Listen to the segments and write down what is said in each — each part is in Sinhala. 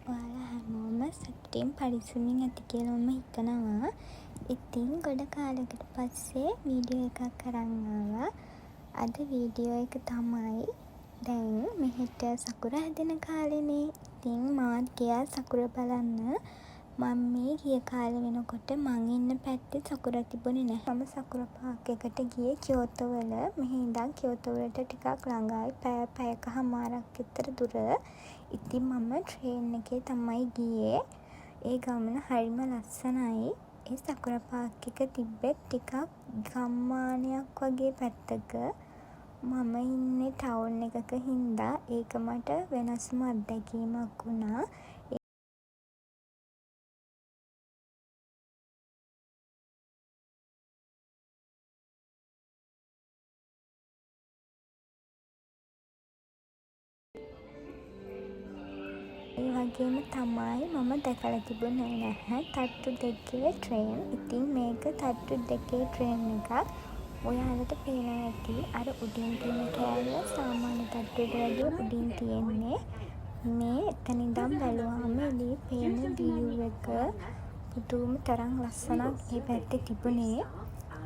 ඔයාලා හැමෝම සතුටින් පරිස්සමින් ඇති කියලා මම හිතනවා. ඉතින් ගොඩ කාලෙකට පස්සේ වීඩියෝ එකක් අරන් ආවා. අද වීඩියෝ එක තමයි දැන් මෙහෙට සකුර හැදෙන කාලෙනේ. ඉතින් මාත් ගියා සකුර බලන්න. මම මේ ගිය කාලේ වෙනකොට මං ඉන්න පැත්තේ සකුර තිබුණේ නැහැ. මම සකුර පාක් එකට ගියේ කියෝතෝ වල. මෙහි ඉඳන් කියෝතෝ වලට ටිකක් ළඟයි. පැයකමාරක් විතර දුර. ඉතින් මම ට්‍රේන් එකේ තමයි ගියේ. ඒ ගමන හරිම ලස්සනයි. ඒ සකුර පාක් එක තිබ්බෙත් ටිකක් ගම්මානයක් වගේ පැත්තක. මම ඉන්නේ ටවුන් එකක හින්දා ඒක මට වෙනස්ම අත්දැකීමක් වුණා. ඒ වගේම තමයි මම දැකලා තිබුණේ නැහැ තට්ටු දෙකේ ට්‍රේන්. ඉතින් මේක තට්ටු දෙකේ ට්‍රේන් එකක්. ඔයාලට පේනවා ඇති අර උඩින් තියෙන කෑල්ල සාමාන්‍ය තට්ටුවට වඩා උඩින් තියෙන්නේ. මේ එතන ඉඳන් බැලුවාම එළියේ පේන view එක පුදුම තරම් ලස්සනක් ඒ පැත්තේ තිබුණේ.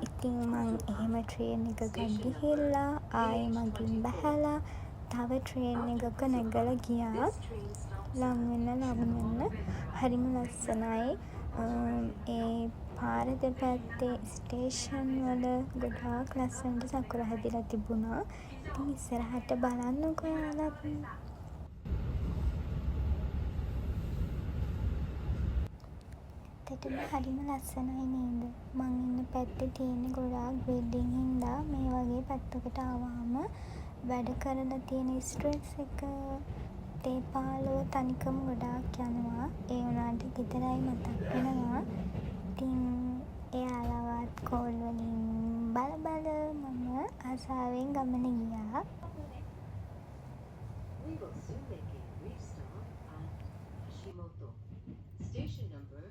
ඉතින් මං එහෙම ට්‍රේන් එකක ගිහිල්ලා ආයෙ මගින් බහැලා තව ට්‍රේන් එකක නැගලා ගියා. ලං වෙන්න හරිම ලස්සනයි. ඒ පාර දෙපැත්තේ ස්ටේෂන් වල ගොඩාක් ලස්සනට සකුර හැදිලා තිබුණා. ඉතින් ඉස්සරහට බලන්නකෝ ඔයාලත්. ඇත්තටම හරිම ලස්සනයි නේද? මං ඉන්න පැත්තේ තියෙන ගොඩාක් බිල්ඩින් හින්දා මේ වගේ පැත්තකට ආවම වැඩ කරලා තියෙන ස්ට්‍රෙස් එක දේපාලෝ තනිකම ගොඩාක් යනවා. ඒ වුණාට ගෙදරයි මතක් වෙනවා. ඉතින් එයාලවත් කෝල් වලින් බල මම ආසාවෙන් ගමන ගියා. We will soon make a restop at Hashimoto. Station number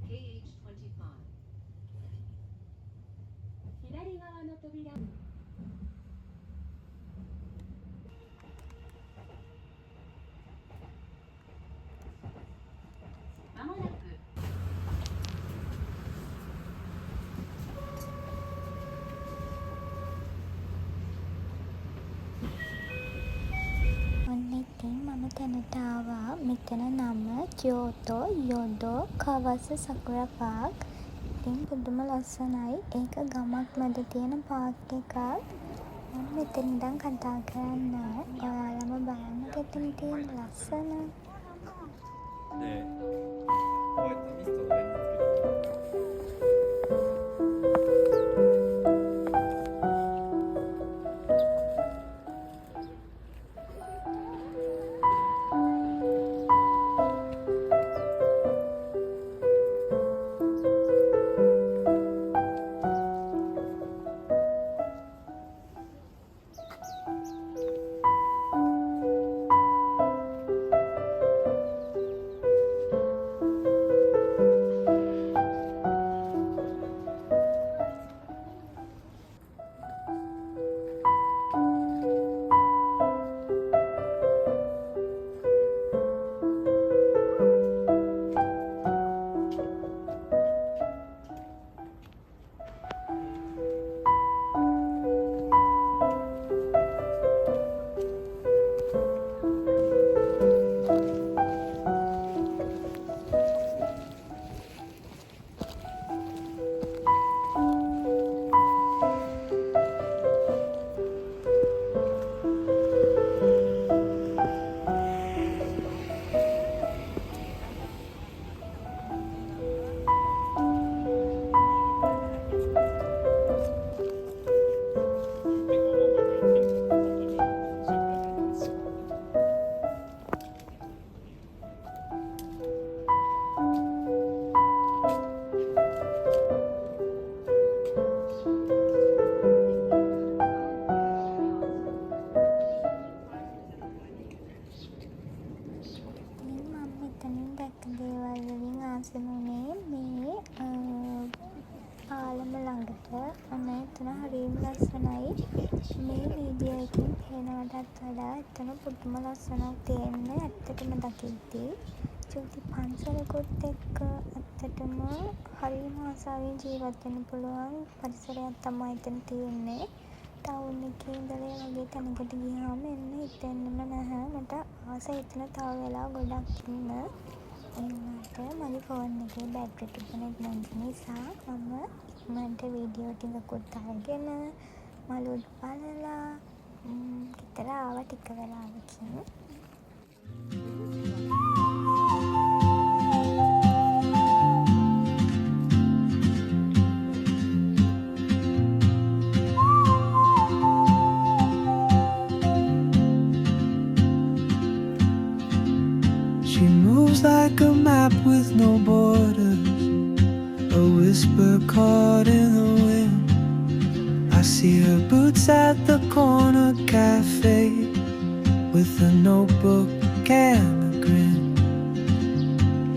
KH25. 左側の扉。まもなく ඔන්න ඉතින් මම තැනට ආවා. මෙතන නම කියෝතෝ යොදෝ කවස සකුරා පාක්. ඉතින් පුදුම ලස්සනයි. ඒක ගමක් මැද තියෙන පාක් එකක්. මම මෙතන ඉඳන් කතා කරන්නේ. ඔයාලම බලන්න එතන තියෙන ලස්සන. で、こうやってミストの上につけて පාලම ළඟට අන්න එතන හරිම ලස්සනයි. මේ වීඩියෝ එකෙන් පේනවටත් වඩා එතන පුදුම ලස්සනක් තියෙන්නේ ඇත්තටම දකිද්දී. චූටි පන්සලකුත් එක්ක ඇත්තටම හරිම ආසාවෙන් ජීවත් වෙන්න පුළුවන් පරිසරයක් තමයි එතන තියෙන්නේ. ටවුන් එකේ ඉඳලා ඒ වගේ තැනකට ගියාම එන්න හිතෙන්නෙම නැහැ. මට ආසයි එතන තව වෙලා ගොඩක් ඉන්න. ඒ වුණාට මගේ ෆෝන් එකේ බැටරි තිබුණේ නැති නිසා මම ඉක්මනට වීඩියෝ ටිකකුත් අරගෙන මලුත් බලලා ගෙදර ආවා ටික වෙලාවකින්. She moves like a map with no borders, a whisper caught in the wind. I see her boots at the corner cafe with a notebook and a grin.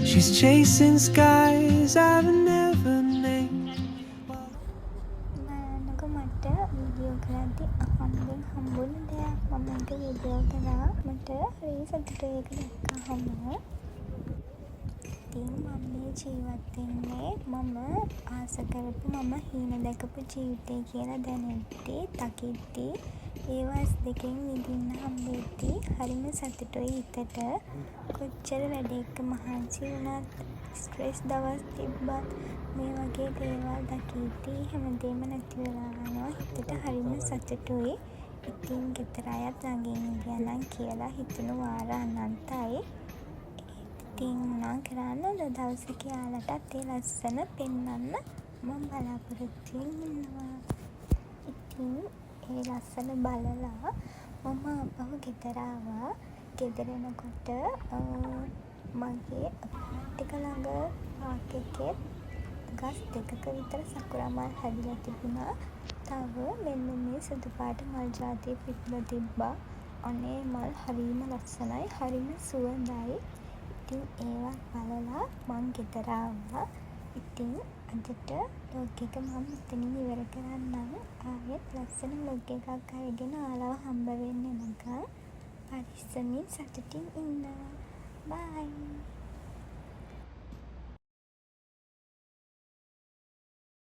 She's chasing skies I've never named. බලන්නකො මට වීඩියෝ කරද්දි අහම්බෙන් හම්බුන දෙයක් මම ඒක වීඩියෝ කරා. මට හරි සතුටුයි ඒක දැක්කහම. ඉතින් මම මේ ජීවත් වෙන්නේ මම ආස කරපු මම හීන දැකපු ජීවිතය කියලා දැනෙද්දි දකිද්දි ඒවා ඇස් දෙකෙන් විඳින්න හම්බෙද්දි හරිම සතුටුයි හිතට. කොච්චර වැඩ එක්ක මහන්සි වුණත් ස්ට්‍රෙස් දවස් තිබ්බත් මේ වගේ දේවල් දකිද්දි හැමදේම නැති වෙලා යනවා. හිතට හරිම සතුටුයි. ඉතින් ගෙදර අයත් ළඟින් ඉඳලා කියලා හිතුණු වාර අනන්තයි. ඉතින් මොනවා කරන්නද දවසේ කියාලටත් ඒ ලස්සන පෙන්වන්න මම බලාපොරොත්තු වෙනවා. ඉතින් ඒ ලස්සන බලලා මම ආපහු ගෙදර ආවා. ගෙදර එනකොට මගේ ටික ළඟ පාක් එකේ ගස් දෙකක විතර සකුරා මල් හැදිලා තිබුණා. තව මෙන්න මේ සුදු පාට මල් ජාතිය පිපිලා තිබ්බා. අනේ මල් හරිම ලස්සනයි, හරිම සුවඳයි. ඉතින් ඒවත් බලලා මං ගෙදර ආවා. ඉතින් අදට vlog එක මම මෙතනින් ඉවර කරන්නම්. ආයෙත් ලස්සන vlog එකක් අරගෙන ආලව හම්බ වෙන්න එනකම් පරිස්සමින් සතුටින් ඉන්න. බයි.